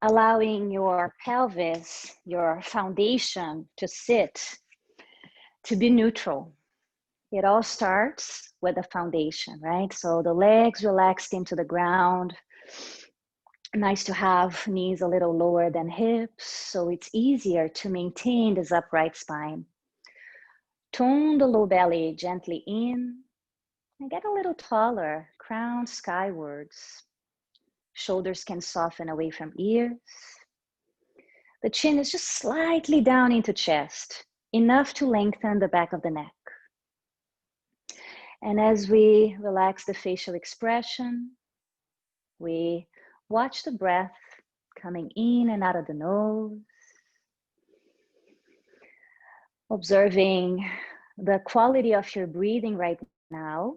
allowing your pelvis, your foundation to sit, to be neutral. It all starts with the foundation, right? So the legs relaxed into the ground. Nice to have knees a little lower than hips, so it's easier to maintain this upright spine. Tone the low belly gently in and get a little taller, crown skywards. Shoulders can soften away from ears. The chin is just slightly down into chest, enough to lengthen the back of the neck. And as we relax the facial expression, we watch the breath coming in and out of the nose, observing the quality of your breathing right now,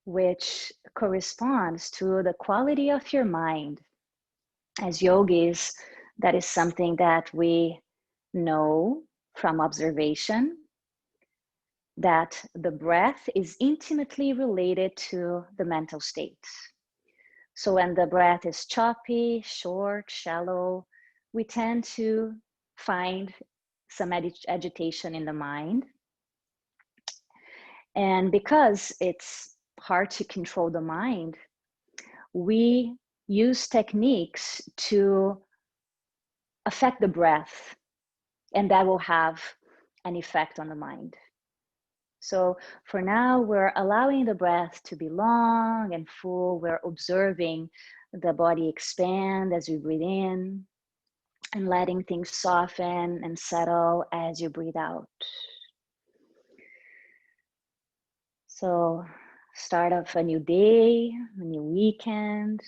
which corresponds to the quality of your mind. As yogis, that is something that we know from observation, that the breath is intimately related to the mental state. So when the breath is choppy, short, shallow, we tend to find some agitation in the mind. And because it's hard to control the mind, we use techniques to affect the breath, and that will have an effect on the mind. So for now, we're allowing the breath to be long and full. We're observing the body expand as we breathe in and letting things soften and settle as you breathe out. So start of a new day, a new weekend.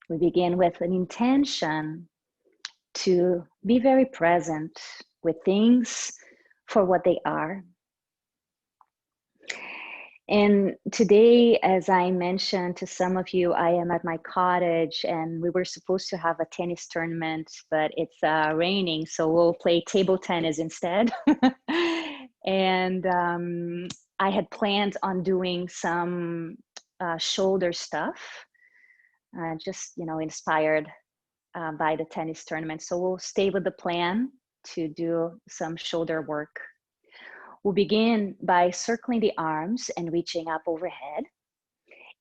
We begin with an intention to be very present with things for what they are. And today, as I mentioned to some of you, I am at my cottage and we were supposed to have a tennis tournament, but it's raining, so we'll play table tennis instead. And I had planned on doing some shoulder stuff, just, inspired by the tennis tournament. So we'll stay with the plan to do some shoulder work. We'll begin by circling the arms and reaching up overhead.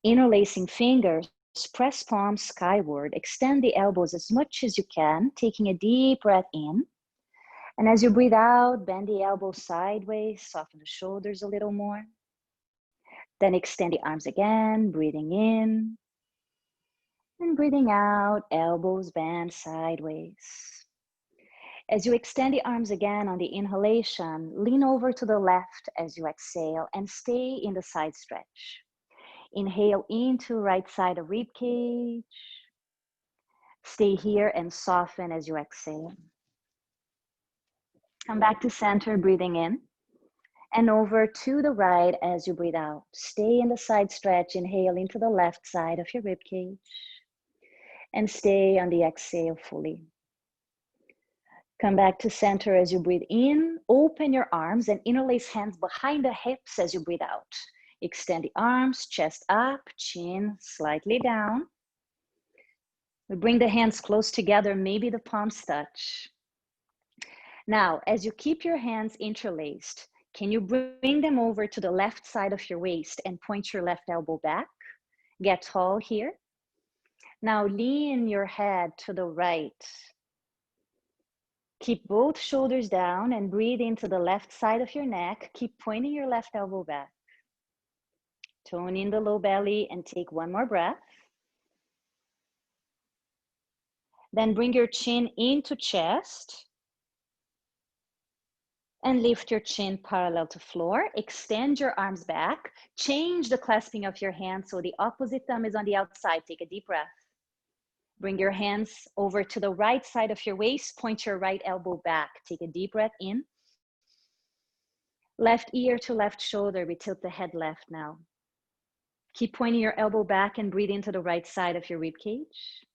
Interlacing fingers, press palms skyward, extend the elbows as much as you can, taking a deep breath in. And as you breathe out, bend the elbows sideways, soften the shoulders a little more. Then extend the arms again, breathing in. And breathing out, elbows bend sideways. As you extend the arms again on the inhalation, lean over to the left as you exhale and stay in the side stretch. Inhale into right side of rib cage. Stay here and soften as you exhale. Come back to center, breathing in. And over to the right as you breathe out. Stay in the side stretch, inhale into the left side of your rib cage. And stay on the exhale fully. Come back to center as you breathe in. Open your arms and interlace hands behind the hips as you breathe out. Extend the arms, chest up, chin slightly down. We bring the hands close together, maybe the palms touch. Now, as you keep your hands interlaced, can you bring them over to the left side of your waist and point your left elbow back? Get tall here. Now lean your head to the right. Keep both shoulders down and breathe into the left side of your neck. Keep pointing your left elbow back. Tone in the low belly and take one more breath. Then bring your chin into chest and lift your chin parallel to floor. Extend your arms back. Change the clasping of your hands so the opposite thumb is on the outside. Take a deep breath. Bring your hands over to the right side of your waist. Point your right elbow back. Take a deep breath in. Left ear to left shoulder. We tilt the head left now. Keep pointing your elbow back and breathe into the right side of your rib cage.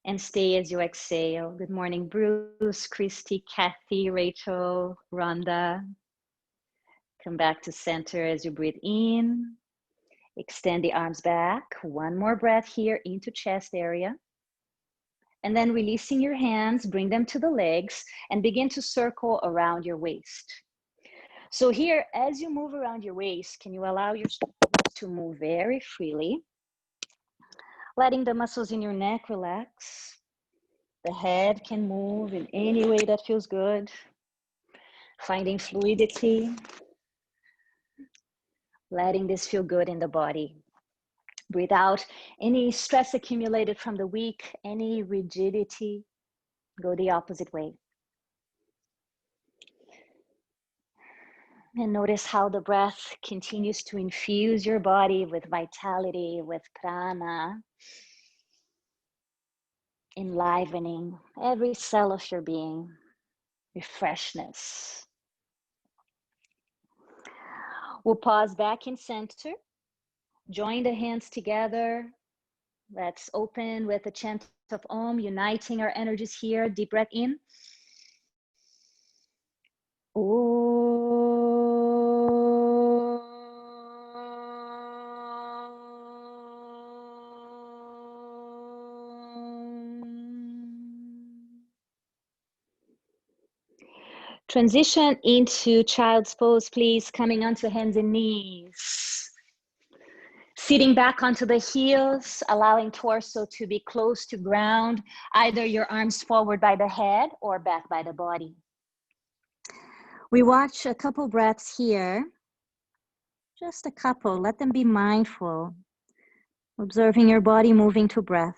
And stay as you exhale. Good morning, Bruce, Christy, Kathy, Rachel, Rhonda. Come back to center as you breathe in. Extend the arms back. One more breath here into chest area. And then releasing your hands, bring them to the legs and begin to circle around your waist. So here, as you move around your waist, can you allow your shoulders to move very freely? Letting the muscles in your neck relax. The head can move in any way that feels good. Finding fluidity. Letting this feel good in the body. Breathe out any stress accumulated from the week, any rigidity. Go the opposite way. And notice how the breath continues to infuse your body with vitality, with prana, enlivening every cell of your being, refreshness. We'll pause back in center, join the hands together. Let's open with a chant of Om, uniting our energies here. Deep breath in. Transition into child's pose, please, coming onto hands and knees. Sitting back onto the heels, allowing torso to be close to ground, either your arms forward by the head or back by the body. We watch a couple breaths here, just a couple, let them be mindful, observing your body moving to breath.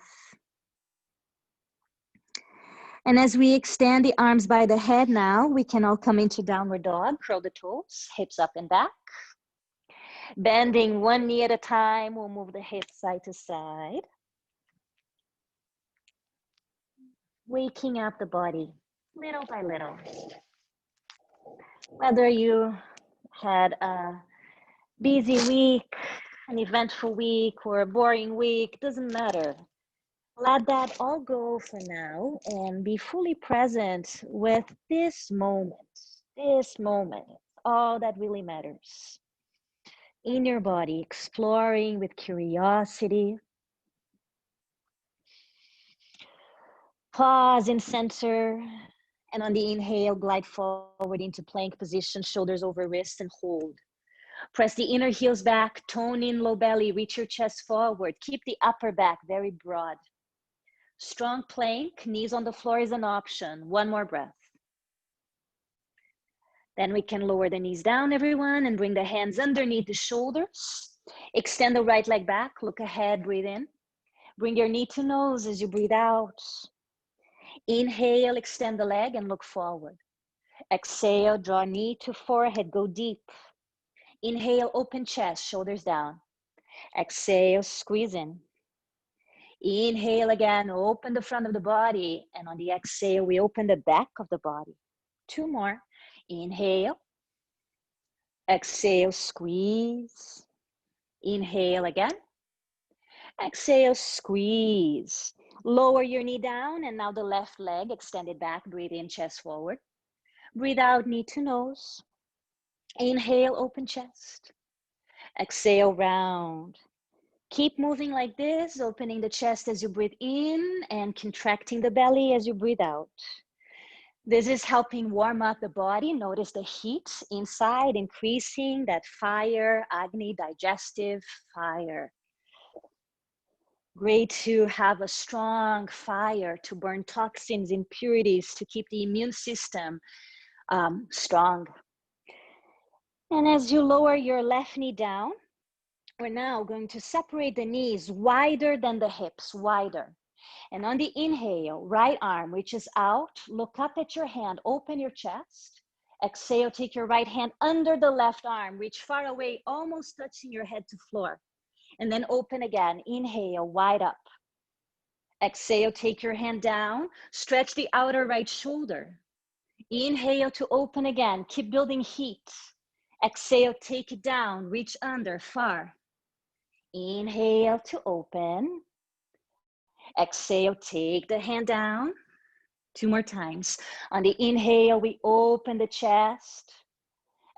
And as we extend the arms by the head now, we can all come into downward dog, curl the toes, hips up and back. Bending one knee at a time, we'll move the hips side to side. Waking up the body little by little. Whether you had a busy week, an eventful week, or a boring week, doesn't matter. Let that all go for now and be fully present with this moment. This moment, all that really matters. In your body, exploring with curiosity. Pause in center, and on the inhale, glide forward into plank position, shoulders over wrists, and hold. Press the inner heels back, tone in low belly, reach your chest forward. Keep the upper back very broad. Strong plank, knees on the floor is an option. One more breath. Then we can lower the knees down, everyone, and bring the hands underneath the shoulders. Extend the right leg back, look ahead, breathe in. Bring your knee to nose as you breathe out. Inhale, extend the leg and look forward. Exhale, draw knee to forehead, go deep. Inhale, open chest, shoulders down. Exhale, squeeze in. Inhale again, open the front of the body. And on the exhale, we open the back of the body. Two more. Inhale. Exhale, squeeze. Inhale again. Exhale, squeeze. Lower your knee down and now the left leg extended back. Breathe in, chest forward. Breathe out, knee to nose. Inhale, open chest. Exhale, round. Keep moving like this, opening the chest as you breathe in and contracting the belly as you breathe out. This is helping warm up the body. Notice the heat inside, increasing that fire, Agni, digestive fire. Great to have a strong fire to burn toxins, impurities, to keep the immune system strong. And as you lower your left knee down, we're now going to separate the knees wider than the hips, wider. And on the inhale, right arm reaches out, look up at your hand, open your chest. Exhale, take your right hand under the left arm, reach far away, almost touching your head to floor. And then open again, inhale, wide up. Exhale, take your hand down, stretch the outer right shoulder. Inhale to open again, keep building heat. Exhale, take it down, reach under, far. Inhale to open. Exhale, take the hand down. Two more times. On the inhale, we open the chest.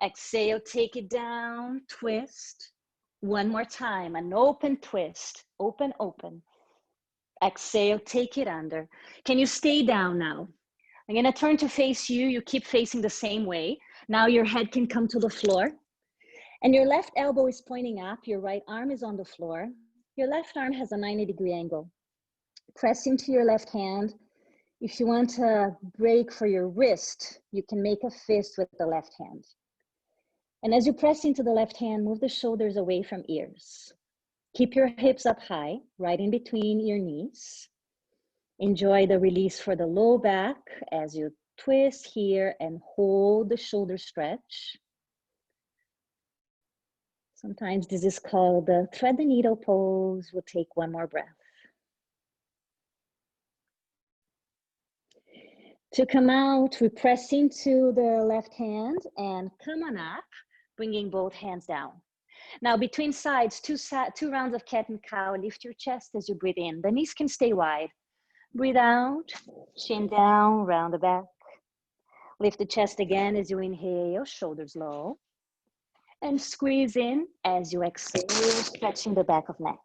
Exhale, take it down, twist. One more time, an open twist, open, open. Exhale, take it under. Can you stay down now? I'm gonna turn to face you. You keep facing the same way. Now your head can come to the floor. And your left elbow is pointing up. Your right arm is on the floor. Your left arm has a 90-degree angle. Press into your left hand. If you want to break for your wrist, you can make a fist with the left hand. And as you press into the left hand, move the shoulders away from ears. Keep your hips up high, right in between your knees. Enjoy the release for the low back as you twist here and hold the shoulder stretch. Sometimes this is called the thread the needle pose. We'll take one more breath. To come out, we press into the left hand and come on up, bringing both hands down. Now between sides, two rounds of cat and cow. Lift your chest as you breathe in. The knees can stay wide. Breathe out, chin down, round the back. Lift the chest again as you inhale, shoulders low. And squeeze in as you exhale, stretching the back of neck.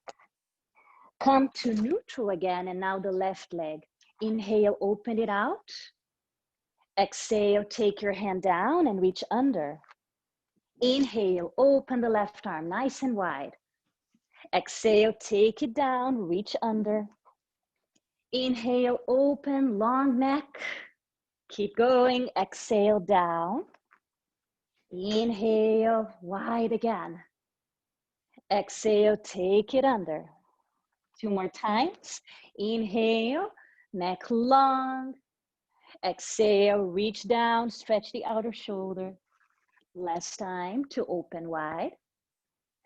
Come to neutral again, and now the left leg. Inhale, open it out. Exhale, take your hand down and reach under. Inhale, open the left arm, nice and wide. Exhale, take it down, reach under. Inhale, open, long neck. Keep going, exhale, down. Inhale, wide again. Exhale, take it under. Two more times. Inhale, neck long. Exhale, reach down, stretch the outer shoulder. Last time to open wide.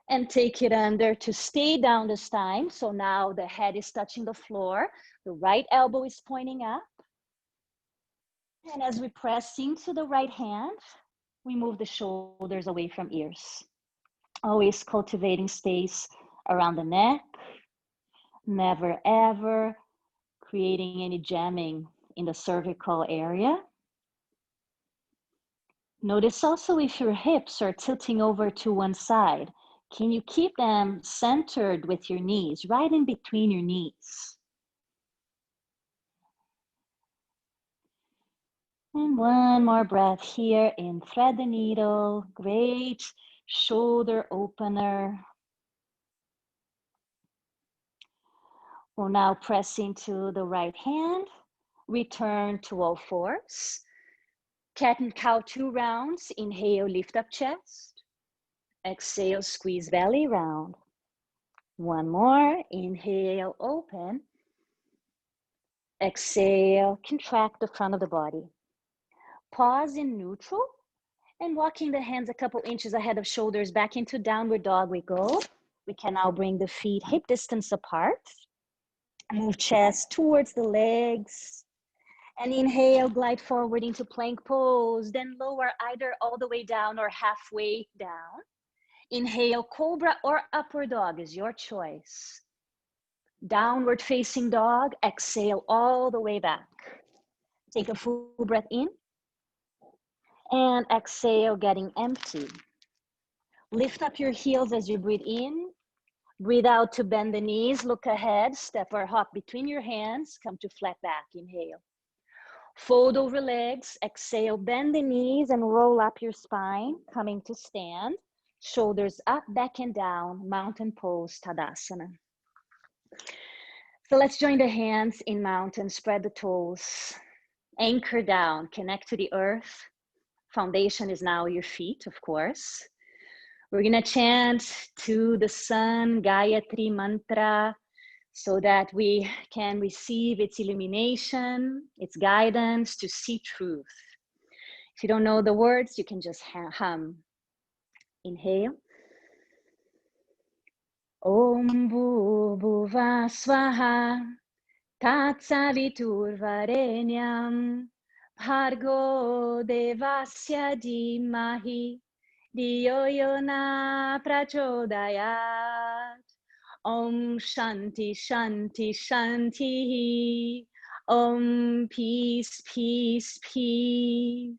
And take it under to stay down this time. So now the head is touching the floor. The right elbow is pointing up. And as we press into the right hand, we move the shoulders away from ears. Always cultivating space around the neck. Never ever creating any jamming in the cervical area. Notice also if your hips are tilting over to one side. Can you keep them centered with your knees, right in between your knees? And one more breath here in thread the needle. Great shoulder opener. We'll now press into the right hand. Return to all fours. Cat and cow 2 rounds. Inhale, lift up chest. Exhale, squeeze belly round. One more. Inhale, open. Exhale, contract the front of the body. Pause in neutral and walking the hands a couple inches ahead of shoulders back into downward dog we go. We can now bring the feet hip distance apart. Move chest towards the legs. And inhale, glide forward into plank pose. Then lower either all the way down or halfway down. Inhale, cobra or upward dog is your choice. Downward facing dog, exhale all the way back. Take a full breath in. And exhale, getting empty. Lift up your heels as you breathe in. Breathe out to bend the knees, look ahead, step or hop between your hands, come to flat back, inhale. Fold over legs, exhale, bend the knees and roll up your spine, coming to stand. Shoulders up, back and down, mountain pose, Tadasana. So let's join the hands in mountain, spread the toes, anchor down, connect to the earth. Foundation is now your feet, of course. We're gonna chant to the sun, Gayatri mantra, so that we can receive its illumination, its guidance to see truth. If you don't know the words, you can just hum. Inhale. Om Bhuvah Swaha Tatsavitur Varenyam Bhargo Devasya Dhimahi Dhiyo Yona Prachodayat. Om Shanti Shanti Shanti. Om peace, peace, peace.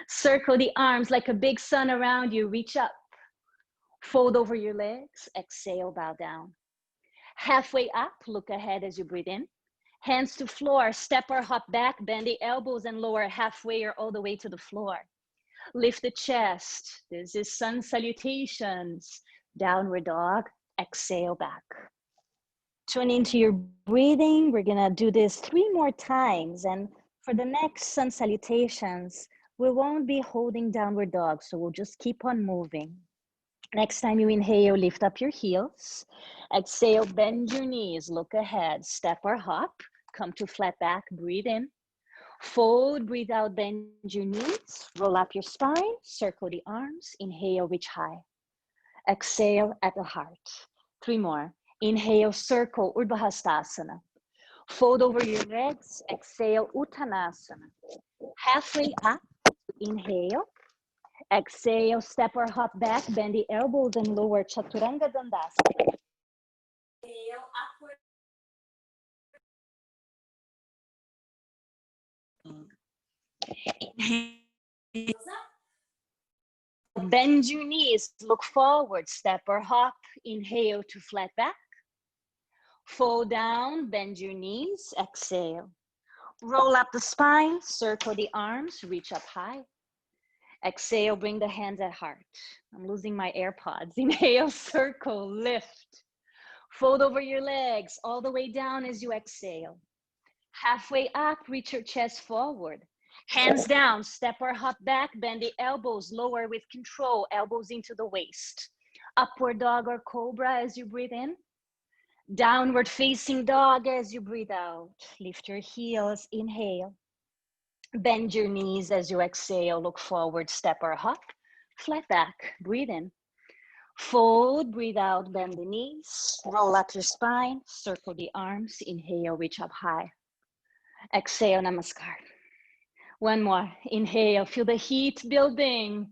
Circle the arms like a big sun around you. Reach up. Fold over your legs, exhale, bow down. Halfway up, look ahead as you breathe in. Hands to floor, step or hop back, bend the elbows and lower halfway or all the way to the floor. Lift the chest. This is sun salutations. Downward dog, exhale back. Tune into your breathing. We're gonna do this 3 more times. And for the next sun salutations, we won't be holding downward dog, so we'll just keep on moving. Next time you inhale, lift up your heels. Exhale, bend your knees, look ahead, step or hop, come to flat back, breathe in. Fold, breathe out, bend your knees, roll up your spine, circle the arms, inhale, reach high. Exhale at the heart. 3 more. Inhale, circle, Urdhva Hastasana. Fold over your legs, exhale, Uttanasana. Halfway up, inhale. Exhale, step or hop back, bend the elbows and lower, Chaturanga Dandasana. Inhale, upward. Inhale, bend your knees, look forward, step or hop, inhale to flat back. Fold down, bend your knees, exhale. Roll up the spine, circle the arms, reach up high. Exhale, bring the hands at heart. I'm losing my AirPods. Inhale, circle, lift. Fold over your legs all the way down as you exhale. Halfway up, reach your chest forward. Hands down, step or hop back, bend the elbows, lower with control, elbows into the waist. Upward dog or cobra as you breathe in. Downward facing dog as you breathe out. Lift your heels, inhale. Bend your knees as you exhale, look forward, step or hop. Flat back, breathe in. Fold, breathe out, bend the knees. Roll up your spine, circle the arms, inhale, reach up high. Exhale, namaskar. 1 more, inhale, feel the heat building.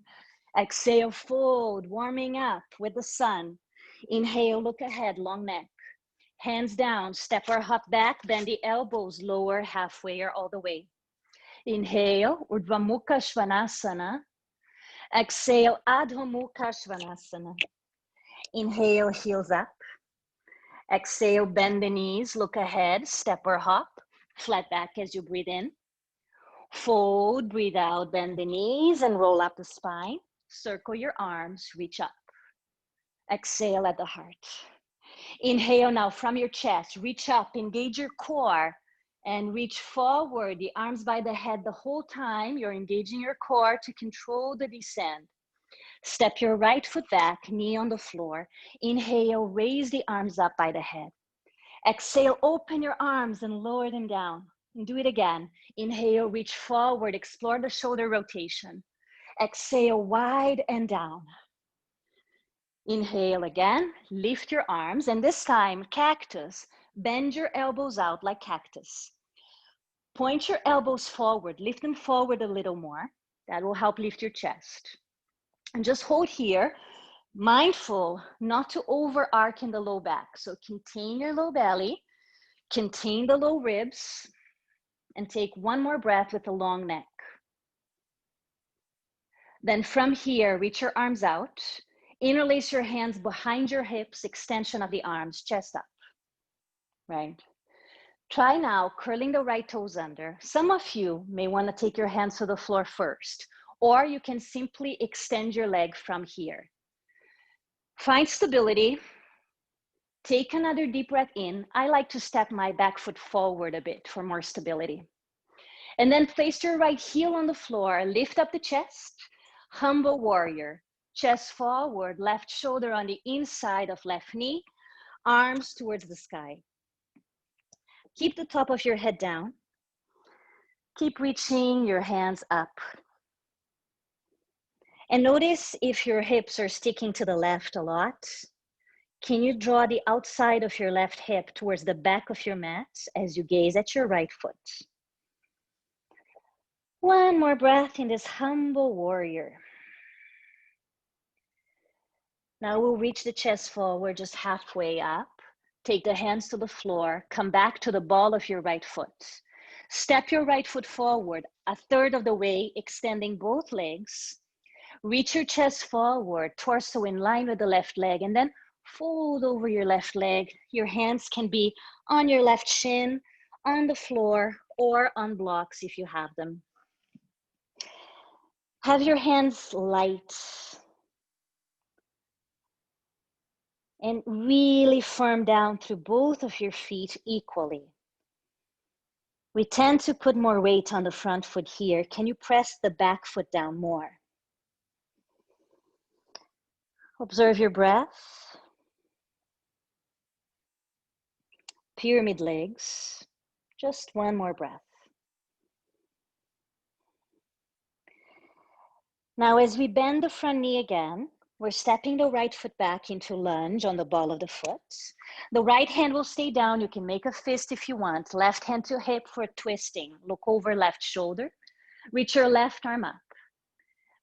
Exhale, fold, warming up with the sun. Inhale, look ahead, long neck. Hands down, step or hop back, bend the elbows, lower halfway or all the way. Inhale, Urdhva Mukha Svanasana. Exhale, Adho Mukha Svanasana. Inhale, heels up. Exhale, bend the knees, look ahead, step or hop. Flat back as you breathe in. Fold, breathe out, bend the knees and roll up the spine. Circle your arms, reach up. Exhale at the heart. Inhale now from your chest, reach up, engage your core and reach forward, the arms by the head the whole time. You're engaging your core to control the descent. Step your right foot back, knee on the floor. Inhale, raise the arms up by the head. Exhale, open your arms and lower them down. And do it again. Inhale, reach forward, explore the shoulder rotation. Exhale, wide and down. Inhale again, lift your arms, and this time, cactus. Bend your elbows out like cactus. Point your elbows forward, lift them forward a little more. That will help lift your chest. And just hold here, mindful not to over arc in the low back. So contain your low belly, contain the low ribs, and take 1 more breath with a long neck. Then from here, reach your arms out. Interlace your hands behind your hips, extension of the arms, chest up, right? Try now curling the right toes under. Some of you may want to take your hands to the floor first, or you can simply extend your leg from here. Find stability. Take another deep breath in. I like to step my back foot forward a bit for more stability. And then place your right heel on the floor, lift up the chest, humble warrior. Chest forward, left shoulder on the inside of left knee, arms towards the sky. Keep the top of your head down. Keep reaching your hands up. And notice if your hips are sticking to the left a lot. Can you draw the outside of your left hip towards the back of your mat as you gaze at your right foot? 1 more breath in this humble warrior. Now we'll reach the chest forward, just halfway up. Take the hands to the floor. Come back to the ball of your right foot. Step your right foot forward, 1/3 of the way, extending both legs. Reach your chest forward, torso in line with the left leg, and then fold over your left leg. Your hands can be on your left shin, on the floor, or on blocks if you have them. Have your hands light and really firm down through both of your feet equally. We tend to put more weight on the front foot here. Can you press the back foot down more? Observe your breath. Pyramid legs. Just one more breath. Now, as we bend the front knee again, we're stepping the right foot back into lunge on the ball of the foot. The right hand will stay down. You can make a fist if you want. Left hand to hip for twisting. Look over left shoulder. Reach your left arm up.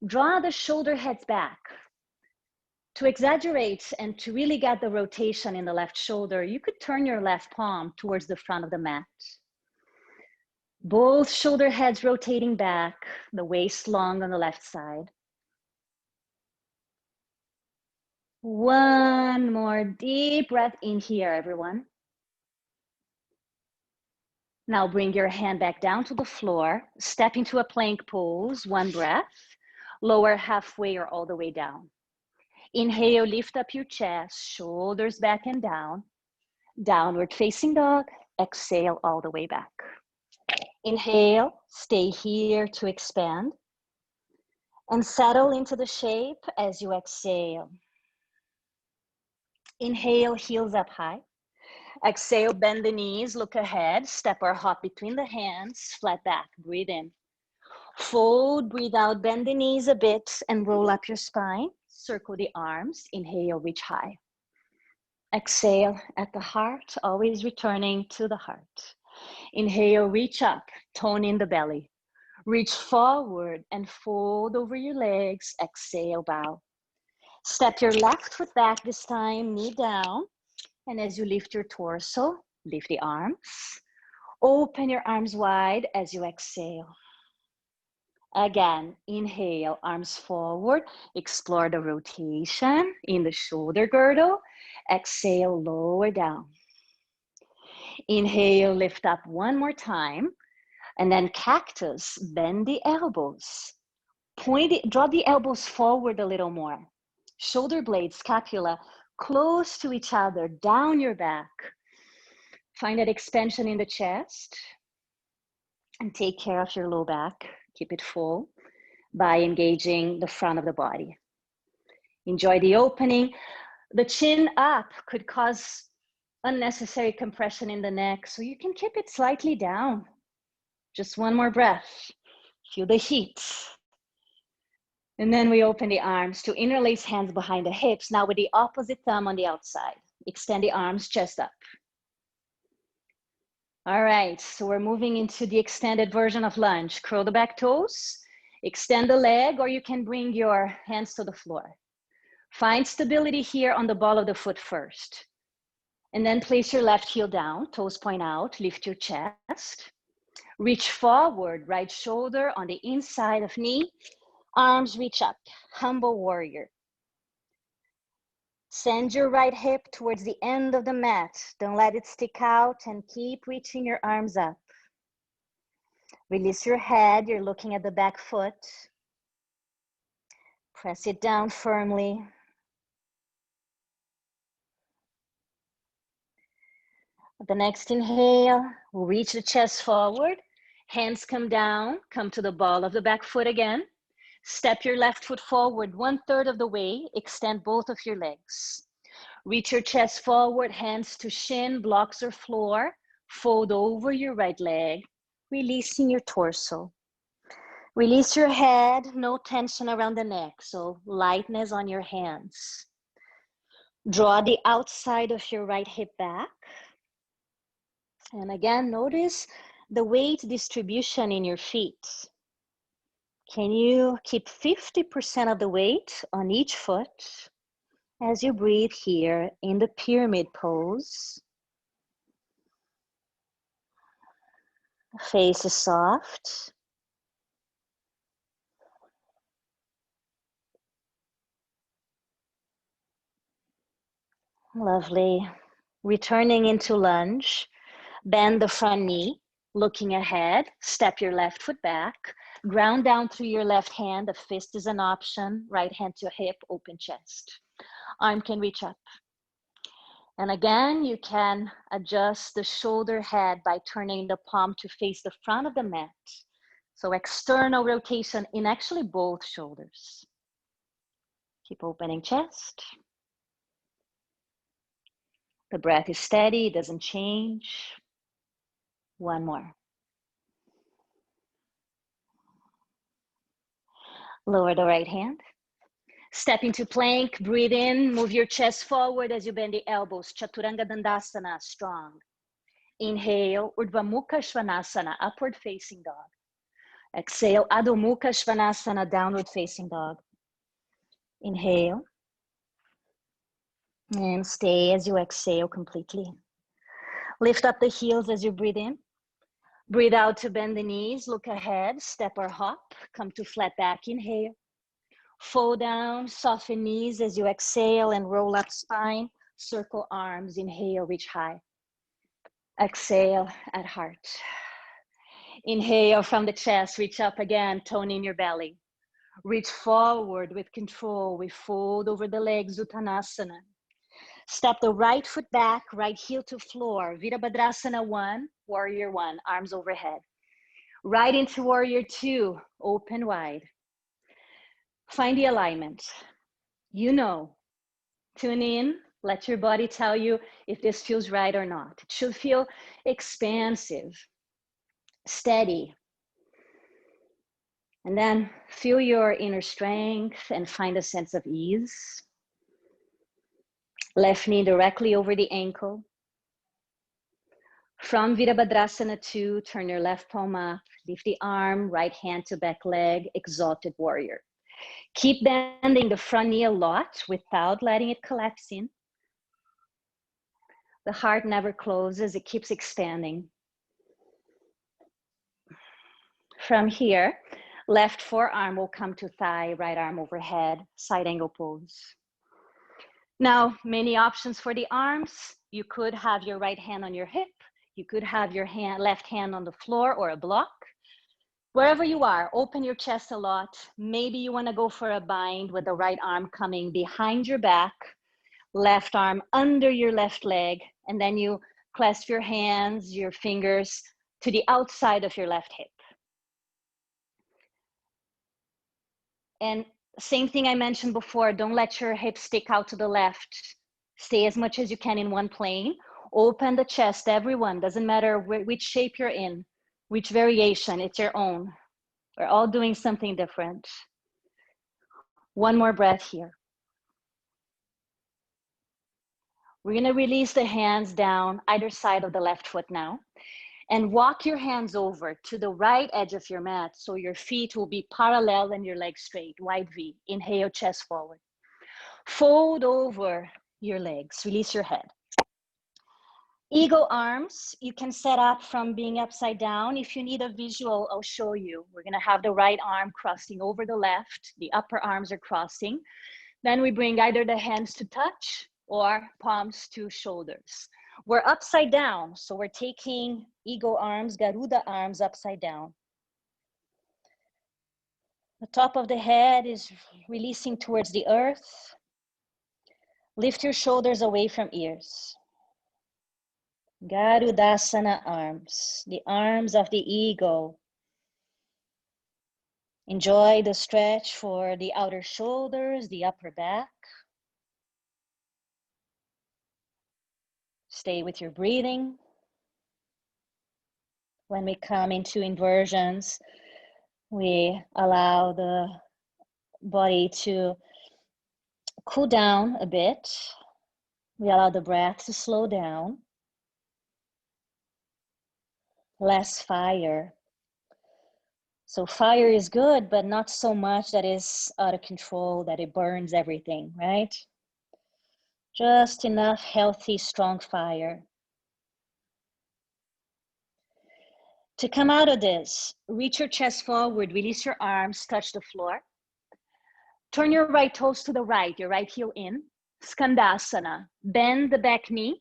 Draw the shoulder heads back. To exaggerate and to really get the rotation in the left shoulder, you could turn your left palm towards the front of the mat. Both shoulder heads rotating back, the waist long on the left side. One more deep breath in here, everyone. Now bring your hand back down to the floor. Step into a plank pose, one breath. Lower halfway or all the way down. Inhale, lift up your chest, shoulders back and down. Downward facing dog. Exhale all the way back. Inhale, stay here to expand. And settle into the shape as you exhale. Inhale, heels up high. Exhale, bend the knees, look ahead, step or hop between the hands, flat back, breathe in. Fold, breathe out, bend the knees a bit and roll up your spine. Circle the arms, inhale, reach high. Exhale at the heart, always returning to the heart. Inhale, reach up, tone in the belly. Reach forward and fold over your legs. Exhale, bow. Step your left foot back this time, knee down. And as you lift your torso, lift the arms. Open your arms wide as you exhale. Again, inhale, arms forward. Explore the rotation in the shoulder girdle. Exhale, lower down. Inhale, lift up one more time. And then cactus, bend the elbows. Draw the elbows forward a little more. Shoulder blades, scapula, close to each other, down your back. Find that expansion in the chest. And take care of your low back. Keep it full by engaging the front of the body. Enjoy the opening. The chin up could cause unnecessary compression in the neck, so you can keep it slightly down. Just one more breath. Feel the heat. And then we open the arms to interlace hands behind the hips. Now with the opposite thumb on the outside. Extend the arms, chest up. All right, so we're moving into the extended version of lunge. Curl the back toes, extend the leg, or you can bring your hands to the floor. Find stability here on the ball of the foot first. And then place your left heel down, toes point out, lift your chest. Reach forward, right shoulder on the inside of knee. Arms reach up, humble warrior. Send your right hip towards the end of the mat. Don't let it stick out and keep reaching your arms up. Release your head, you're looking at the back foot. Press it down firmly. The next inhale, we'll reach the chest forward. Hands come down, come to the ball of the back foot again. Step your left foot forward 1/3 of the way, extend both of your legs. Reach your chest forward, hands to shin, blocks or floor. Fold over your right leg, releasing your torso. Release your head, no tension around the neck, so lightness on your hands. Draw the outside of your right hip back. And again, notice the weight distribution in your feet. Can you keep 50% of the weight on each foot as you breathe here in the pyramid pose? Face is soft. Lovely. Returning into lunge. Bend the front knee, looking ahead. Step your left foot back. Ground down through your left hand. The fist is an option. Right hand to hip, open chest. Arm can reach up. And again, you can adjust the shoulder head by turning the palm to face the front of the mat. So external rotation in actually both shoulders. Keep opening chest. The breath is steady, it doesn't change. One more. Lower the right hand. Step into plank, breathe in, move your chest forward as you bend the elbows. Chaturanga Dandasana, strong. Inhale, Urdhva Mukha Svanasana, upward facing dog. Exhale, Adho Mukha Svanasana, downward facing dog. Inhale. And stay as you exhale completely. Lift up the heels as you breathe in. Breathe out to bend the knees, look ahead, step or hop, come to flat back, inhale. Fold down, soften knees as you exhale and roll up spine, circle arms, inhale, reach high. Exhale at heart. Inhale from the chest, reach up again, tone in your belly. Reach forward with control, we fold over the legs, Uttanasana. Step the right foot back, right heel to floor, Virabhadrasana 1, Warrior 1, arms overhead. Right into Warrior 2, open wide. Find the alignment. You know, tune in, let your body tell you if this feels right or not. It should feel expansive, steady. And then feel your inner strength and find a sense of ease. Left knee directly over the ankle. From Virabhadrasana 2, turn your left palm up, lift the arm, right hand to back leg, Exalted Warrior. Keep bending the front knee a lot without letting it collapse in. The heart never closes, it keeps expanding. From here, left forearm will come to thigh, right arm overhead, side angle pose. Now, many options for the arms. You could have your right hand on your hip. You could have your left hand on the floor or a block. Wherever you are, open your chest a lot. Maybe you want to go for a bind with the right arm coming behind your back, left arm under your left leg, and then you clasp your hands, your fingers to the outside of your left hip. And same thing I mentioned before, don't let your hips stick out to the left. Stay as much as you can in one plane. Open the chest, everyone, doesn't matter which shape you're in, which variation, it's your own. We're all doing something different. One more breath here. We're gonna release the hands down either side of the left foot now and walk your hands over to the right edge of your mat so your feet will be parallel and your legs straight, wide V. Inhale, chest forward. Fold over your legs, release your head. Eagle arms, you can set up from being upside down. If you need a visual, I'll show you. We're gonna have the right arm crossing over the left, the upper arms are crossing. Then we bring either the hands to touch or palms to shoulders. We're upside down, so we're taking eagle arms, Garuda arms upside down. The top of the head is releasing towards the earth. Lift your shoulders away from ears. Garudasana arms, the arms of the eagle. Enjoy the stretch for the outer shoulders, the upper back. Stay with your breathing. When we come into inversions, we allow the body to cool down a bit. We allow the breath to slow down. Less fire. So fire is good, but not so much that is out of control, that it burns everything, right? Just enough healthy, strong fire. To come out of this, reach your chest forward, release your arms, touch the floor. Turn your right toes to the right, your right heel in. Skandasana. Bend the back knee.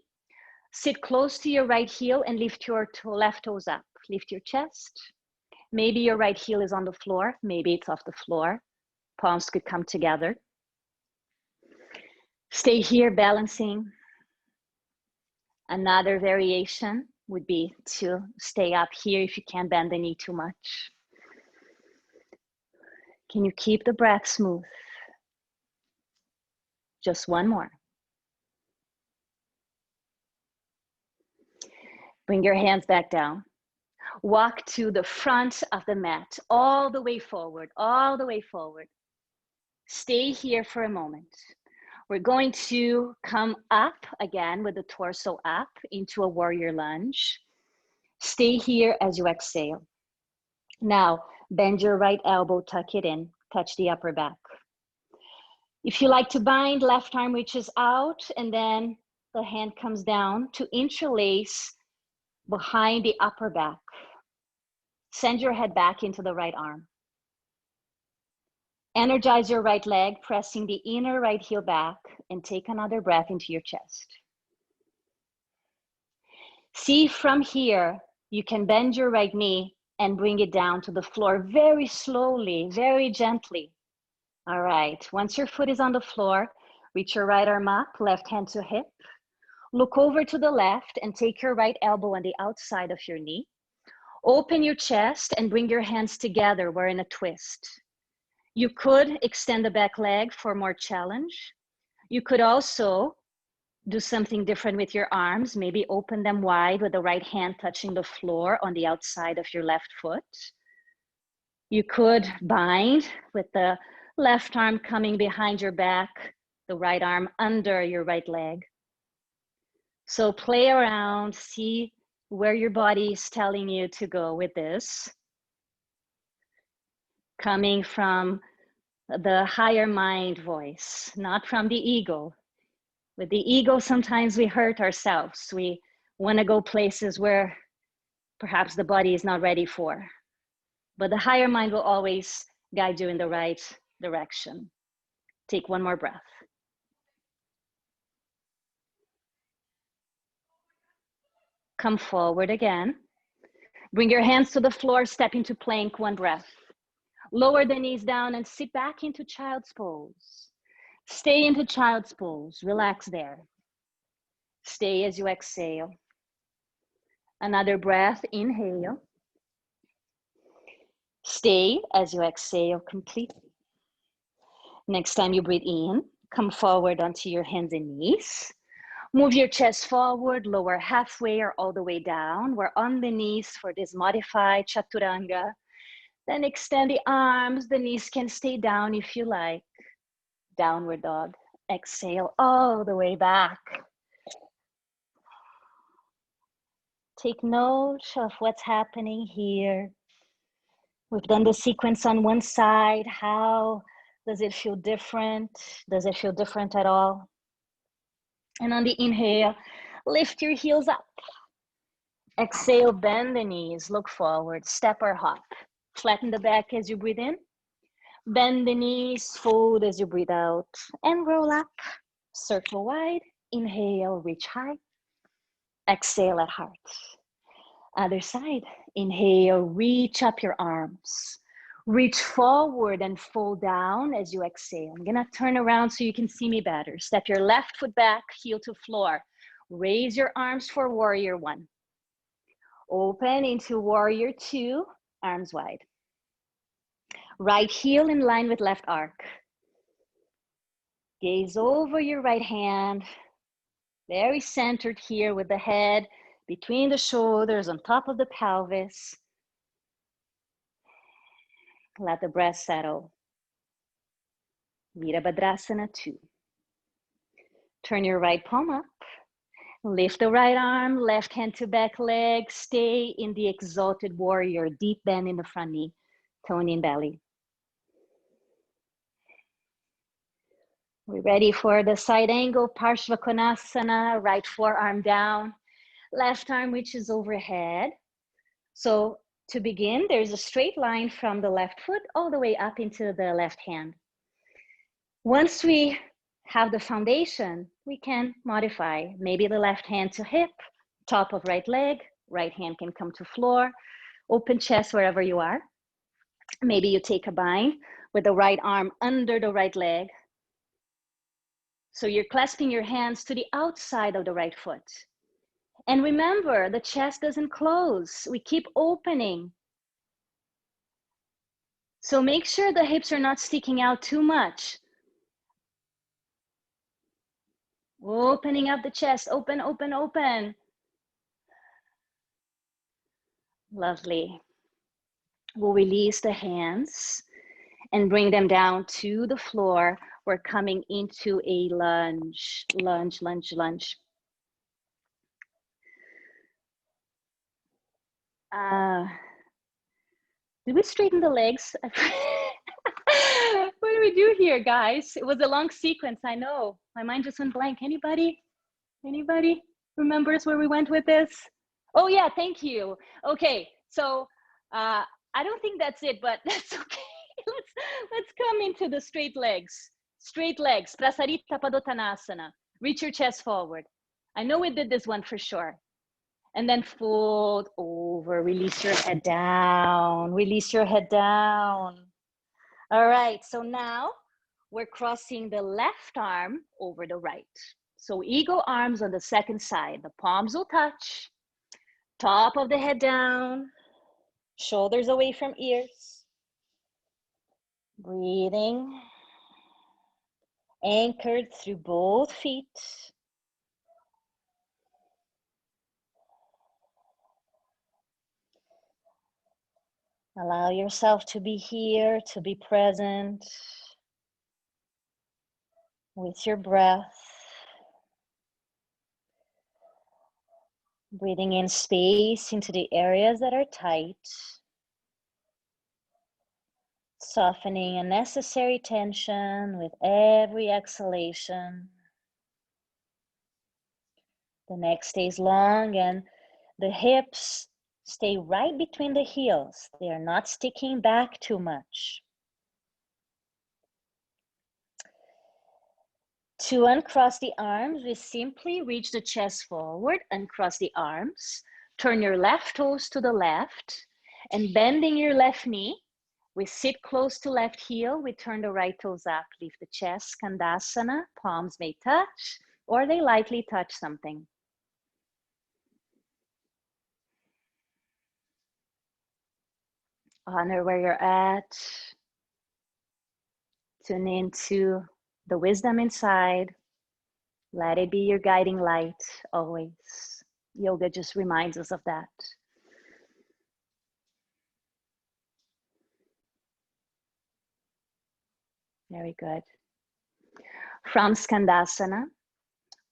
Sit close to your right heel and lift your left toes up. Lift your chest. Maybe your right heel is on the floor. Maybe it's off the floor. Palms could come together. Stay here balancing. Another variation would be to stay up here if you can't bend the knee too much. Can you keep the breath smooth? Just one more. Bring your hands back down. Walk to the front of the mat, all the way forward, all the way forward. Stay here for a moment. We're going to come up again with the torso up into a warrior lunge. Stay here as you exhale. Now, bend your right elbow, tuck it in, touch the upper back. If you like to bind, left arm reaches out and then the hand comes down to interlace behind the upper back. Send your head back into the right arm. Energize your right leg, pressing the inner right heel back, and take another breath into your chest. See from here, you can bend your right knee and bring it down to the floor very slowly, very gently. All right, once your foot is on the floor, reach your right arm up, left hand to hip. Look over to the left and take your right elbow on the outside of your knee. Open your chest and bring your hands together. We're in a twist. You could extend the back leg for more challenge. You could also do something different with your arms. Maybe open them wide with the right hand touching the floor on the outside of your left foot. You could bind with the left arm coming behind your back, the right arm under your right leg. So play around, see where your body is telling you to go with this. Coming from the higher mind voice, not from the ego. With the ego, sometimes we hurt ourselves. We want to go places where perhaps the body is not ready for. But the higher mind will always guide you in the right direction. Take one more breath. Come forward again. Bring your hands to the floor, step into plank, one breath. Lower the knees down and sit back into child's pose. Stay into child's pose, relax there. Stay as you exhale. Another breath, inhale. Stay as you exhale completely. Next time you breathe in, come forward onto your hands and knees. Move your chest forward, lower halfway or all the way down. We're on the knees for this modified chaturanga. Then extend the arms, the knees can stay down if you like. Downward dog. Exhale all the way back. Take note of what's happening here. We've done the sequence on one side. How does it feel different? Does it feel different at all? And on the inhale, lift your heels up. Exhale, bend the knees, look forward, step or hop. Flatten the back as you breathe in. Bend the knees, fold as you breathe out. And roll up, circle wide. Inhale, reach high. Exhale at heart. Other side. Inhale, reach up your arms. Reach forward and fold down as you exhale. I'm gonna turn around so you can see me better. Step your left foot back, heel to floor. Raise your arms for warrior one. Open into warrior two, arms wide. Right heel in line with left arc. Gaze over your right hand. Very centered here with the head between the shoulders, on top of the pelvis. Let the breath settle. Virabhadrasana 2. Turn your right palm up. Lift the right arm, left hand to back leg. Stay in the Exalted Warrior, deep bend in the front knee, tone in belly. We're ready for the side angle, Parshva Kunasana, right forearm down, left arm reaches overhead. So to begin, there's a straight line from the left foot all the way up into the left hand. Once we have the foundation, we can modify. Maybe the left hand to hip, top of right leg, right hand can come to floor, open chest wherever you are. Maybe you take a bind with the right arm under the right leg. So you're clasping your hands to the outside of the right foot. And remember, the chest doesn't close. We keep opening. So make sure the hips are not sticking out too much. Opening up the chest, open, open, open. Lovely. We'll release the hands and bring them down to the floor. We're coming into a lunge, lunge, lunge, lunge. Did we straighten the legs? What do we do here, guys? It was a long sequence, I know. My mind just went blank. Anybody? Anybody remembers where we went with this? Oh yeah, thank you. Okay, so I don't think that's it, but that's okay. Let's come into the straight legs. Straight legs, Prasarita Padottanasana. Reach your chest forward. I know we did this one for sure. And then fold over, release your head down, release your head down. All right, so now we're crossing the left arm over the right. So eagle arms on the second side, the palms will touch, top of the head down, shoulders away from ears. Breathing, anchored through both feet. Allow yourself to be here, to be present with your breath. Breathing in space into the areas that are tight. Softening unnecessary tension with every exhalation. The neck stays long and the hips stay right between the heels. They are not sticking back too much. To uncross the arms, we simply reach the chest forward, uncross the arms, turn your left toes to the left, and bending your left knee, we sit close to left heel, we turn the right toes up, lift the chest, Kunasana, palms may touch, or they lightly touch something. Honor where you're at. Tune into the wisdom inside. Let it be your guiding light always. Yoga just reminds us of that. Very good. From Skandasana,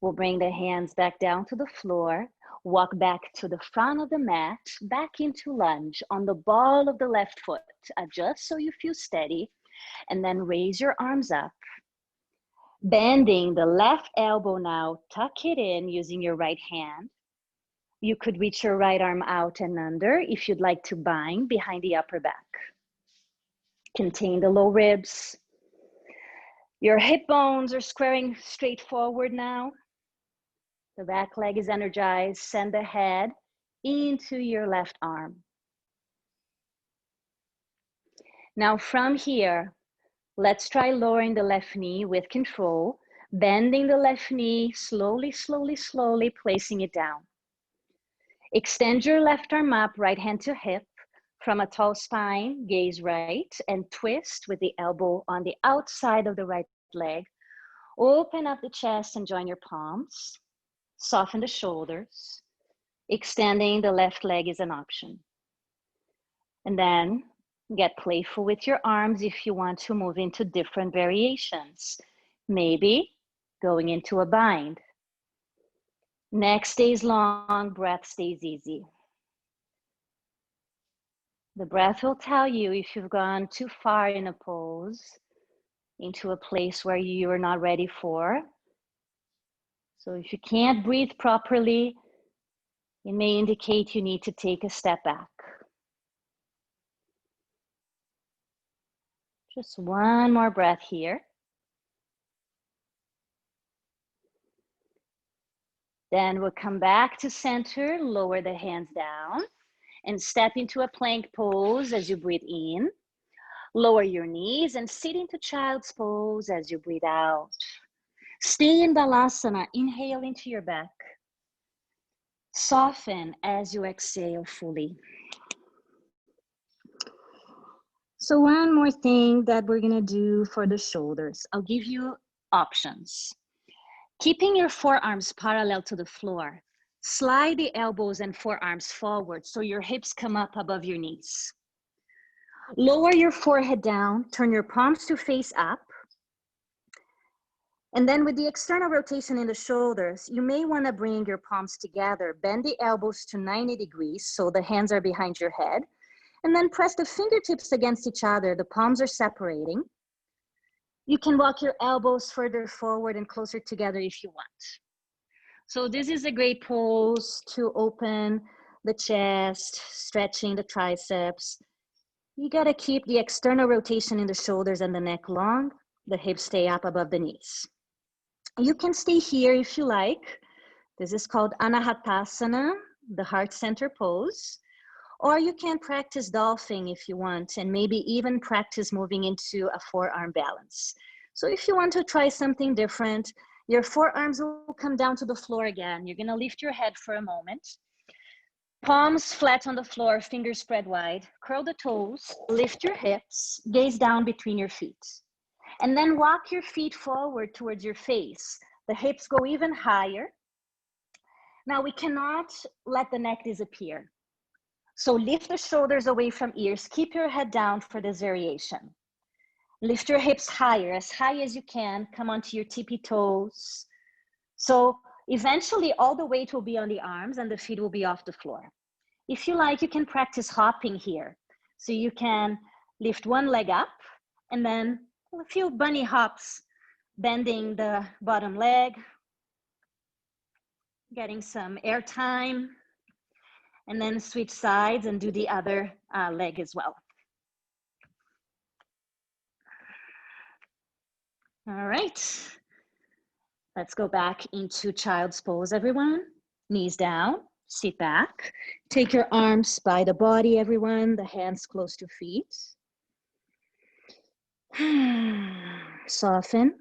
we'll bring the hands back down to the floor, walk back to the front of the mat, back into lunge on the ball of the left foot. Adjust so you feel steady, and then raise your arms up. Bending the left elbow now, tuck it in using your right hand. You could reach your right arm out and under if you'd like to bind behind the upper back. Contain the low ribs. Your hip bones are squaring straight forward now. The back leg is energized. Send the head into your left arm. Now from here, let's try lowering the left knee with control, bending the left knee, slowly, slowly, slowly placing it down. Extend your left arm up, right hand to hip. From a tall spine, gaze right, and twist with the elbow on the outside of the right leg. Open up the chest and join your palms. Soften the shoulders. Extending the left leg is an option. And then get playful with your arms if you want to move into different variations. Maybe going into a bind. Neck stays long, breath stays easy. The breath will tell you if you've gone too far in a pose, into a place where you are not ready for. So if you can't breathe properly, it may indicate you need to take a step back. Just one more breath here. Then we'll come back to center, lower the hands down, and step into a plank pose as you breathe in. Lower your knees and sit into child's pose as you breathe out. Stay in Halasana, inhale into your back. Soften as you exhale fully. So one more thing that we're gonna do for the shoulders. I'll give you options. Keeping your forearms parallel to the floor, slide the elbows and forearms forward so your hips come up above your knees. Lower your forehead down, turn your palms to face up. And then with the external rotation in the shoulders, you may want to bring your palms together, bend the elbows to 90 degrees so the hands are behind your head, and then press the fingertips against each other. The palms are separating. You can walk your elbows further forward and closer together if you want. So this is a great pose to open the chest, stretching the triceps. You gotta keep the external rotation in the shoulders and the neck long. The hips stay up above the knees. You can stay here if you like. This is called Anahatasana, the heart center pose. Or you can practice dolphin if you want, and maybe even practice moving into a forearm balance. So if you want to try something different, your forearms will come down to the floor again. You're gonna lift your head for a moment. Palms flat on the floor, fingers spread wide. Curl the toes, lift your hips, gaze down between your feet. And then walk your feet forward towards your face. The hips go even higher. Now we cannot let the neck disappear. So lift the shoulders away from ears. Keep your head down for this variation. Lift your hips higher, as high as you can. Come onto your tippy toes. So eventually all the weight will be on the arms and the feet will be off the floor. If you like, you can practice hopping here. So you can lift one leg up and then a few bunny hops, bending the bottom leg, getting some air time, and then switch sides and do the other leg as well. All right, let's go back into child's pose, everyone. Knees down, sit back. Take your arms by the body, everyone, the hands close to feet. Soften.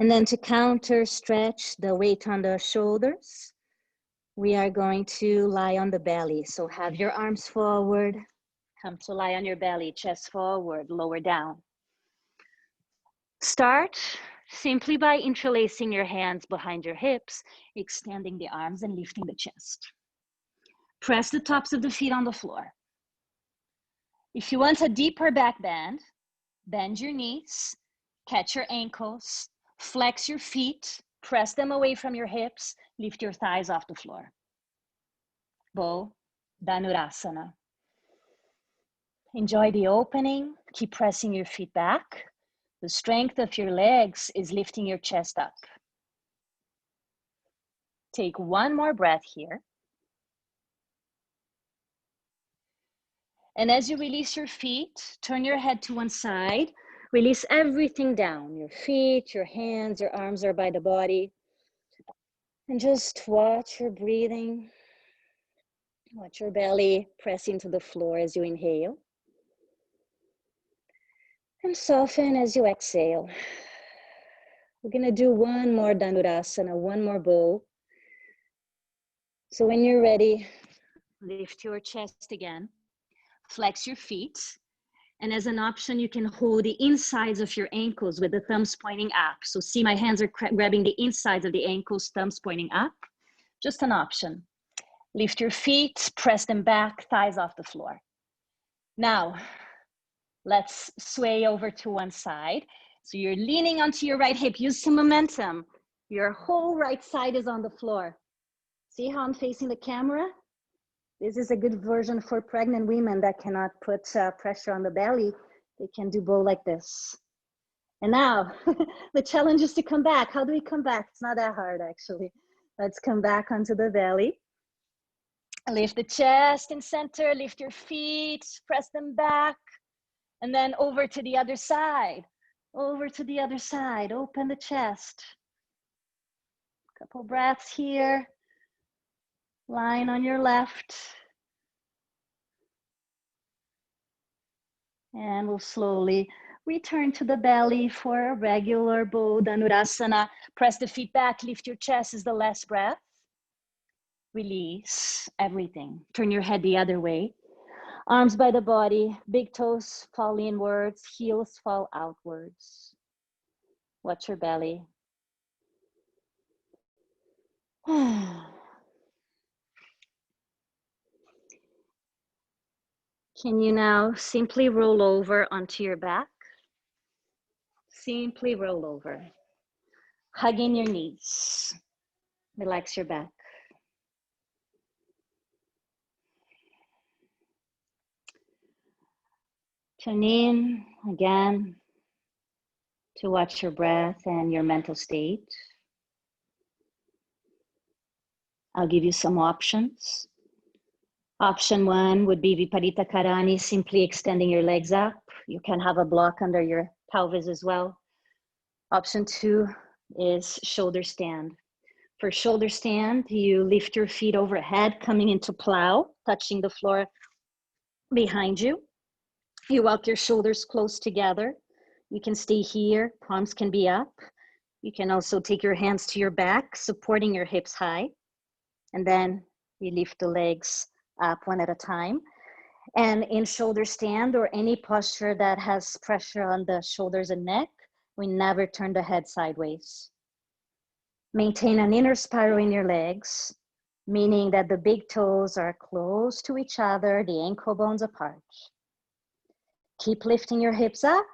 And then to counter stretch the weight on the shoulders, we are going to lie on the belly. So have your arms forward, come to lie on your belly, chest forward, lower down. Start simply by interlacing your hands behind your hips, extending the arms and lifting the chest. Press the tops of the feet on the floor. If you want a deeper back bend, bend your knees, catch your ankles, flex your feet, press them away from your hips, lift your thighs off the floor. Bow, Dhanurasana. Enjoy the opening, keep pressing your feet back. The strength of your legs is lifting your chest up. Take one more breath here. And as you release your feet, turn your head to one side, release everything down. Your feet, your hands, your arms are by the body. And just watch your breathing. Watch your belly press into the floor as you inhale. And soften as you exhale. We're gonna do one more Dhanurasana, one more bow. So when you're ready, lift your chest again, flex your feet. And as an option, you can hold the insides of your ankles with the thumbs pointing up. So see, my hands are grabbing the insides of the ankles, thumbs pointing up. Just an option. Lift your feet, press them back, thighs off the floor. Now, let's sway over to one side. So you're leaning onto your right hip, use some momentum. Your whole right side is on the floor. See how I'm facing the camera? This is a good version for pregnant women that cannot put pressure on the belly. They can do bow like this. And now, the challenge is to come back. How do we come back? It's not that hard, actually. Let's come back onto the belly. Lift the chest in center, lift your feet, press them back, and then over to the other side. Over to the other side, open the chest. Couple breaths here. Line on your left. And we'll slowly return to the belly for a regular bow Dhanurasana. Press the feet back, lift your chest as the last breath. Release everything. Turn your head the other way. Arms by the body, big toes fall inwards, heels fall outwards. Watch your belly. Can you now simply roll over onto your back? Simply roll over. Hug in your knees. Relax your back. Tune in again to watch your breath and your mental state. I'll give you some options. Option one would be Viparita Karani, simply extending your legs up. You can have a block under your pelvis as well. Option two is shoulder stand. For shoulder stand, you lift your feet overhead, coming into plow, touching the floor behind you. You walk your shoulders close together. You can stay here, palms can be up. You can also take your hands to your back, supporting your hips high. And then you lift the legs up one at a time. And in shoulder stand or any posture that has pressure on the shoulders and neck, we never turn the head sideways. Maintain an inner spiral in your legs, meaning that the big toes are close to each other, the ankle bones apart. Keep lifting your hips up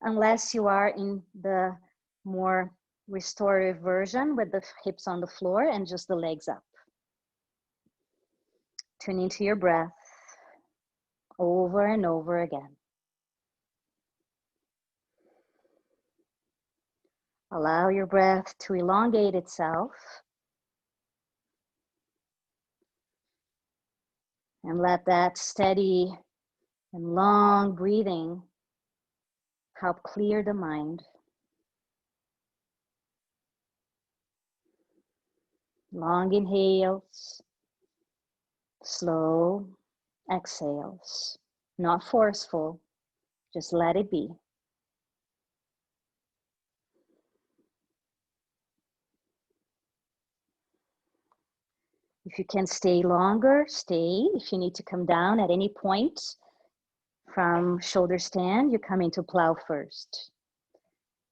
unless you are in the more restorative version with the hips on the floor and just the legs up. Tune into your breath over and over again. Allow your breath to elongate itself. And let that steady and long breathing help clear the mind. Long inhales, slow exhales. Not forceful, just let it be. If you can stay longer, stay. If you need to come down at any point from shoulder stand, you come into plow first.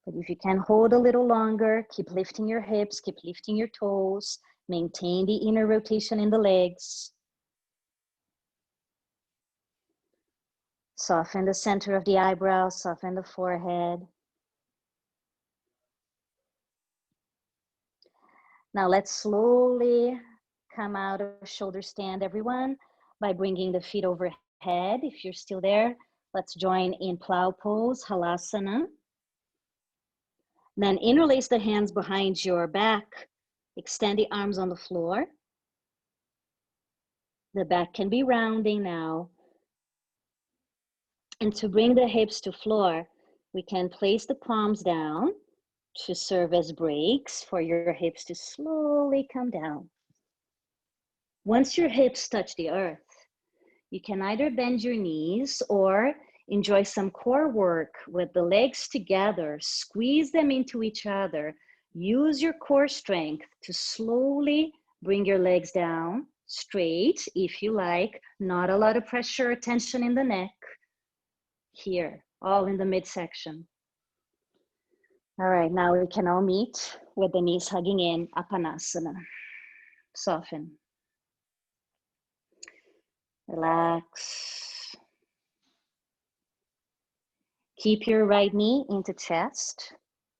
But if you can hold a little longer, keep lifting your hips, keep lifting your toes, maintain the inner rotation in the legs. Soften the center of the eyebrows, soften the forehead. Now let's slowly come out of shoulder stand, everyone, by bringing the feet overhead. If you're still there, let's join in plow pose, Halasana. Then interlace the hands behind your back. Extend the arms on the floor. The back can be rounding now. And to bring the hips to floor, we can place the palms down to serve as brakes for your hips to slowly come down. Once your hips touch the earth, you can either bend your knees or enjoy some core work with the legs together. Squeeze them into each other. Use your core strength to slowly bring your legs down straight, if you like. Not a lot of pressure or tension in the neck. Here, all in the midsection. All right, now we can all meet with the knees hugging in, Uttanasana. Soften. Relax. Keep your right knee into chest.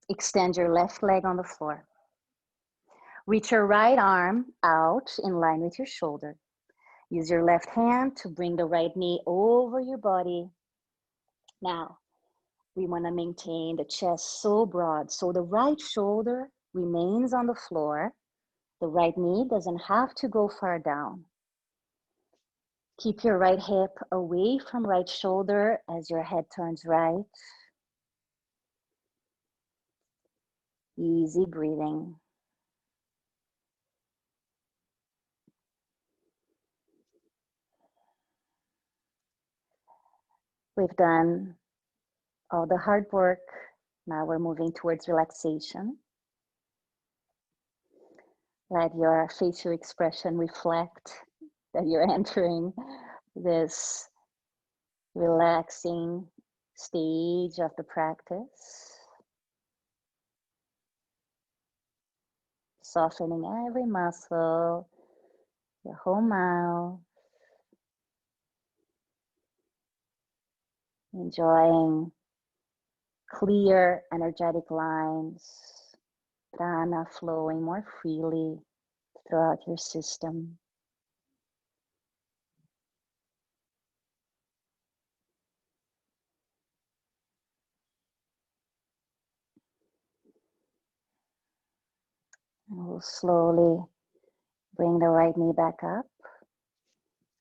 Extend your left leg on the floor. Reach your right arm out in line with your shoulder. Use your left hand to bring the right knee over your body. Now, we want to maintain the chest so broad, so the right shoulder remains on the floor. The right knee doesn't have to go far down. Keep your right hip away from right shoulder as your head turns right. Easy breathing. We've done all the hard work. Now we're moving towards relaxation. Let your facial expression reflect that you're entering this relaxing stage of the practice. Softening every muscle, your whole mouth. Enjoying clear, energetic lines. Prana flowing more freely throughout your system. And we'll slowly bring the right knee back up.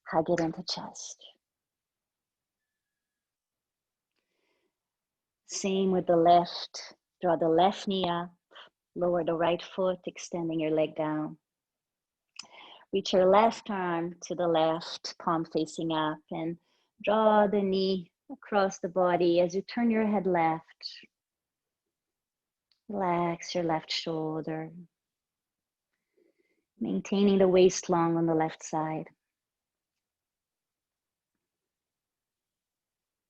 Hug it into chest. Same with the left. Draw the left knee up. Lower the right foot, extending your leg down. Reach your left arm to the left, palm facing up, and draw the knee across the body as you turn your head left. Relax your left shoulder. Maintaining the waist long on the left side.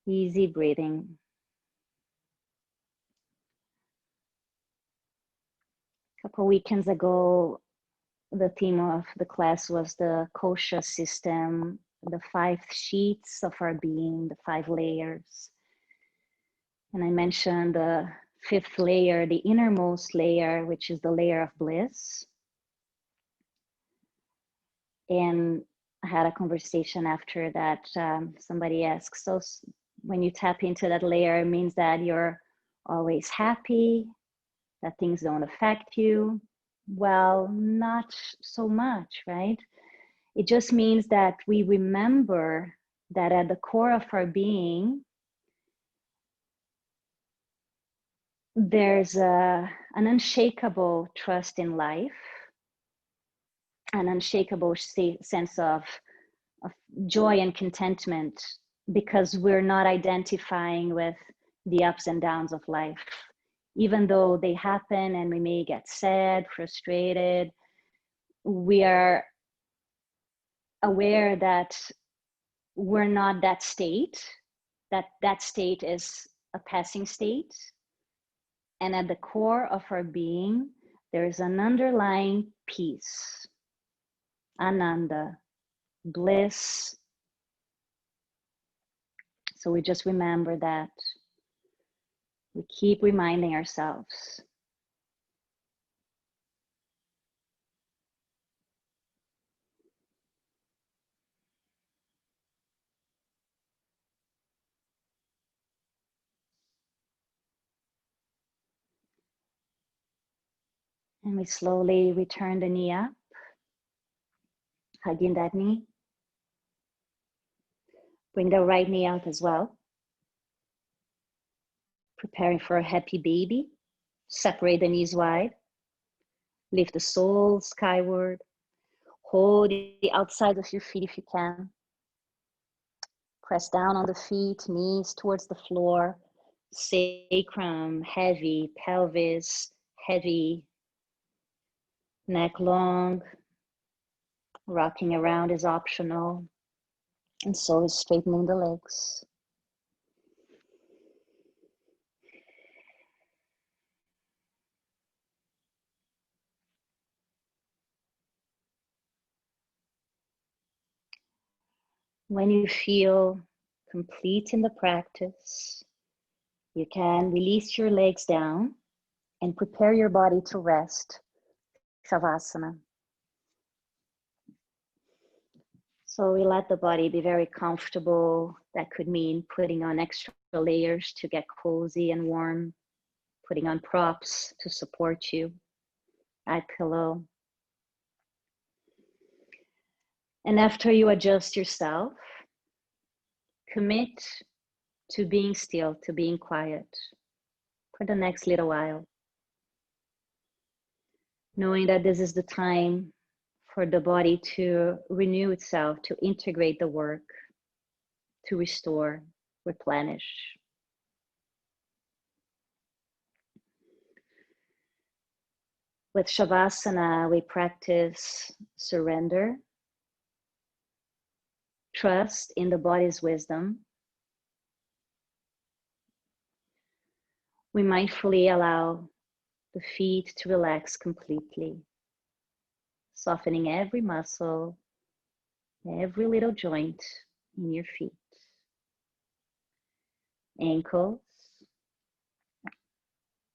Easy breathing. A couple weekends ago, the theme of the class was the kosha system, the 5 sheets of our being, the 5 layers. And I mentioned the 5th layer, the innermost layer, which is the layer of bliss. And I had a conversation after that. Somebody asked, so when you tap into that layer, it means that you're always happy, that things don't affect you. Well, not so much, right? It just means that we remember that at the core of our being, there's an unshakable trust in life, an unshakable sense of joy and contentment, because we're not identifying with the ups and downs of life. Even though they happen and we may get sad, frustrated, we are aware that we're not that state, that state is a passing state. And at the core of our being, there's an underlying peace, ananda, bliss. So we just remember that. We keep reminding ourselves. And we slowly return the knee up, hugging that knee. Bring the right knee out as well. Preparing for a happy baby. Separate the knees wide. Lift the soles skyward. Hold the outside of your feet if you can. Press down on the feet, knees towards the floor. Sacrum heavy, pelvis heavy. Neck long. Rocking around is optional. And so is straightening the legs. When you feel complete in the practice, you can release your legs down and prepare your body to rest, Shavasana. So we let the body be very comfortable. That could mean putting on extra layers to get cozy and warm, putting on props to support you, add pillow. And after you adjust yourself, commit to being still, to being quiet for the next little while. knowing that this is the time for the body to renew itself, to integrate the work, to restore, replenish. With Shavasana, we practice surrender, trust in the body's wisdom. We mindfully allow the feet to relax completely, softening every muscle, every little joint in your feet. Ankles,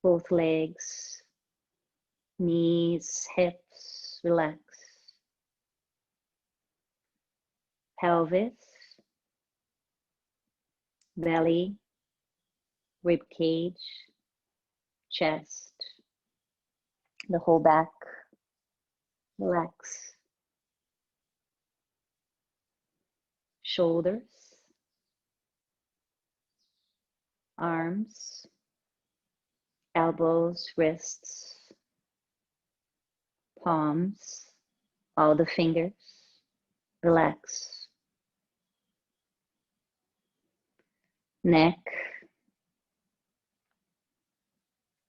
both legs, knees, hips, relax. Pelvis, belly, rib cage, chest, the whole back, relax. Shoulders, arms, elbows, wrists, palms, all the fingers, relax. Neck,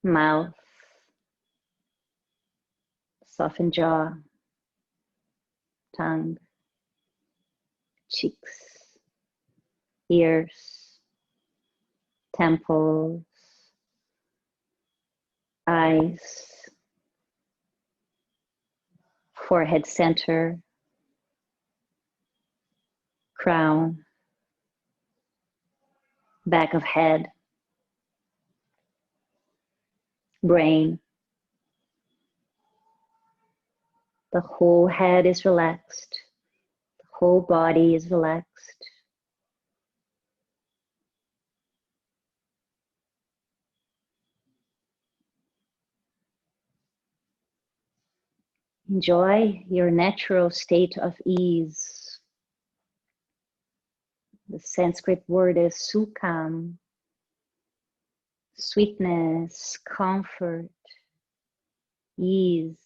mouth, soften jaw, tongue, cheeks, ears, temples, eyes, forehead center, crown, back of head, brain. The whole head is relaxed. The whole body is relaxed. Enjoy your natural state of ease. The Sanskrit word is sukham, sweetness, comfort, ease.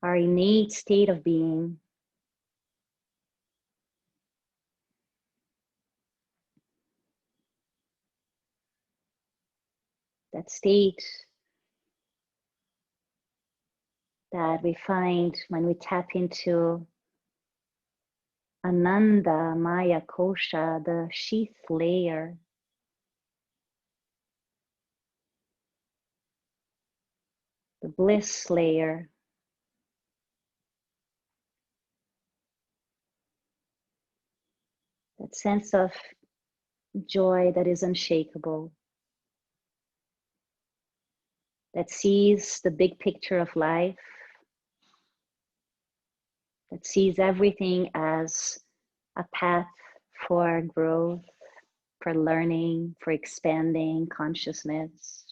Our innate state of being. That state that we find when we tap into Ananda Maya Kosha, the sheath layer. The bliss layer. That sense of joy that is unshakable. That sees the big picture of life. That sees everything as a path for growth, for learning, for expanding consciousness.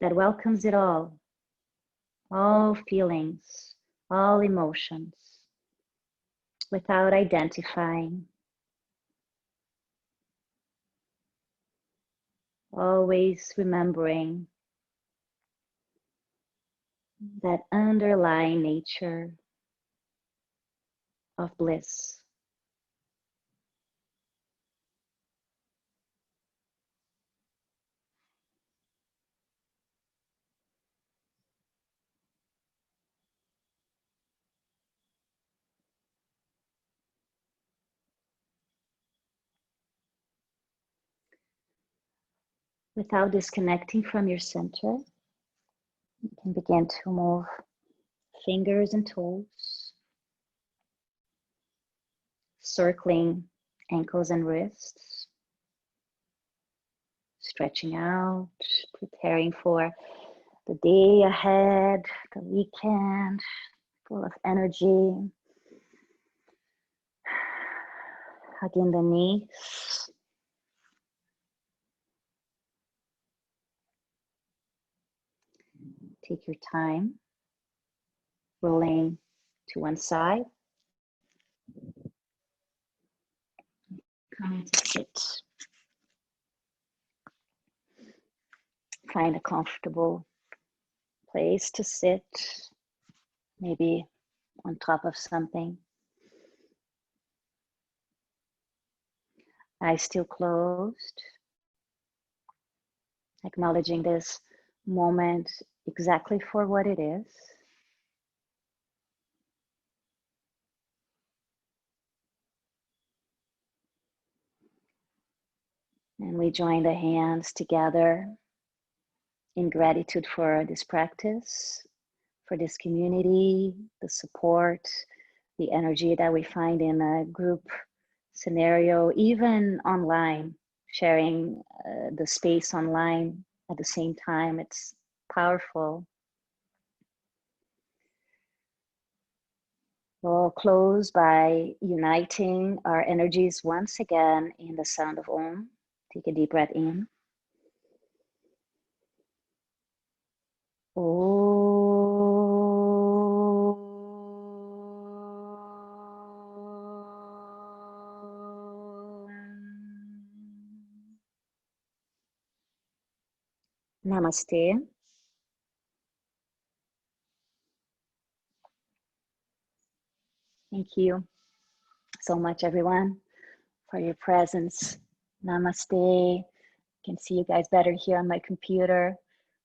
That welcomes it all feelings, all emotions, without identifying. Always remembering that underlying nature of bliss. Without disconnecting from your center, you can begin to move fingers and toes, circling ankles and wrists, stretching out, preparing for the day ahead, the weekend, full of energy. Hugging the knees. Take your time, rolling to one side, Come to sit. Find a comfortable place to sit, maybe on top of something. Eyes still closed. Acknowledging this moment exactly for what it is. And we join the hands together in gratitude for this practice, for this community, the support, the energy that we find in a group scenario, even online, sharing the space online at the same time. It's powerful. We'll close by uniting our energies once again in the sound of Om. Take a deep breath in. Namaste. Thank you so much, everyone, for your presence. Namaste. I can see you guys better here on my computer.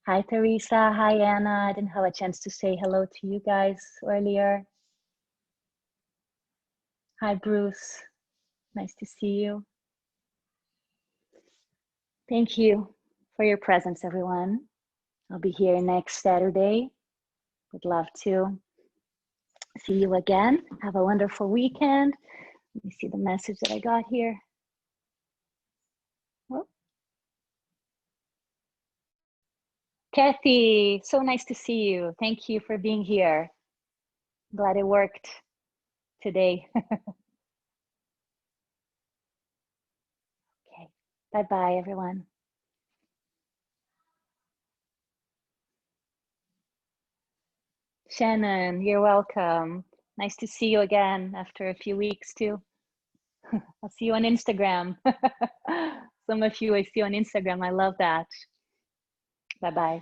Hi, Teresa. Hi, Anna. I didn't have a chance to say hello to you guys earlier. Hi, Bruce. Nice to see you. Thank you for your presence, everyone. I'll be here next Saturday. Would love to see you again. Have a wonderful weekend. Let me see the message that I got here. Oh. Kathy, so nice to see you. Thank you for being here. Glad it worked today. Okay, bye-bye, everyone. Shannon, you're welcome. Nice to see you again after a few weeks too. I'll see you on Instagram. Some of you I see on Instagram. I love that. Bye-bye.